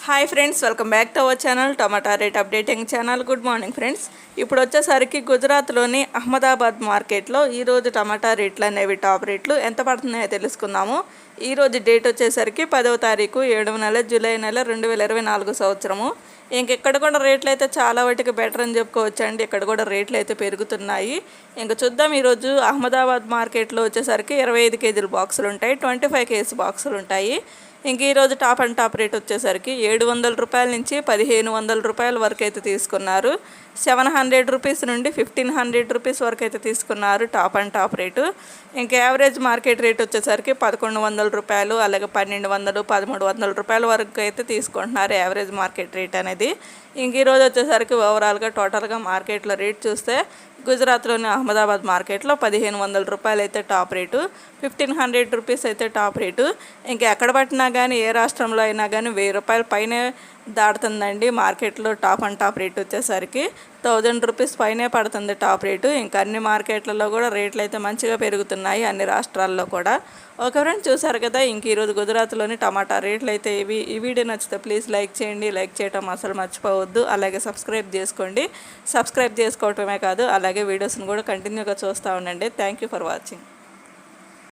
Hi friends, welcome back to our channel tomato rate updating channel. Good morning friends. ఇప్పుడు వచ్చేసరికి గుజరాత్లోని అహ్మదాబాద్ మార్కెట్లో ఈరోజు టమాటా రేట్లు అనేవి టాప్ రేట్లు ఎంత పడుతున్నాయో తెలుసుకుందాము. ఈరోజు డేట్ వచ్చేసరికి 10వ తారీఖు 7వ నెల జూలై నెల 2024 సంవత్సరము. ఇంకెక్కడ కూడా రేట్లు అయితే చాలా వాటికి బెటర్ అని చెప్పుకోవచ్చు అండి. ఇక్కడ కూడా రేట్లు అయితే పెరుగుతున్నాయి. ఇంకా చూద్దాం. ఈరోజు అహ్మదాబాద్ మార్కెట్లో వచ్చేసరికి 25 కేజీల బాక్సులు ఉంటాయి, 25 కేజీ బాక్సులు ఉంటాయి. ఇంక ఈరోజు టాప్ అండ్ టాప్ రేట్ వచ్చేసరికి 700 రూపాయల నుంచి 1500 రూపాయల వరకు అయితే తీసుకున్నారు. 700 రూపీస్ నుండి 1500 రూపీస్ వరకు అయితే తీసుకున్నారు టాప్ అండ్ టాప్ రేటు. ఇంకా యావరేజ్ మార్కెట్ రేట్ వచ్చేసరికి 1100 రూపాయలు, అలాగే 1200, 1300 రూపాయల వరకు అయితే తీసుకుంటున్నారు యావరేజ్ మార్కెట్ రేట్ అనేది. ఇంక ఈరోజు వచ్చేసరికి ఓవరాల్గా టోటల్గా మార్కెట్లో రేట్ చూస్తే గుజరాత్లోని అహ్మదాబాద్ మార్కెట్లో 1500 రూపాయలు అయితే టాప్ రేటు, 1500 రూపీస్ అయితే టాప్ రేటు. ఇంకా ఎక్కడ పట్టినా కానీ ఏ రాష్ట్రంలో అయినా కానీ 1000 రూపాయల పైనే దాడుతుందండి మార్కెట్లో టాప్ అండ్ టాప్ రేట్ వచ్చేసరికి. 1000 రూపీస్ పైనే పడుతుంది టాప్ రేటు. ఇంకా అన్ని మార్కెట్లలో కూడా రేట్లు అయితే మంచిగా పెరుగుతున్నాయి అన్ని రాష్ట్రాల్లో కూడా. ఓకే ఫ్రెండ్స్, చూసారు కదా. ఇంక ఈరోజు గుజరాత్లోని టమాటా రేట్లు అయితే ఇవి. ఈ వీడియో నచ్చితే ప్లీజ్ లైక్ చేయండి. లైక్ చేయడం అసలు మర్చిపోవద్దు. అలాగే సబ్స్క్రైబ్ చేసుకోండి. సబ్స్క్రైబ్ చేసుకోవటమే కాదు, అలాగే వీడియోస్ని కూడా కంటిన్యూగా చూస్తూ ఉండండి. Thank you for watching.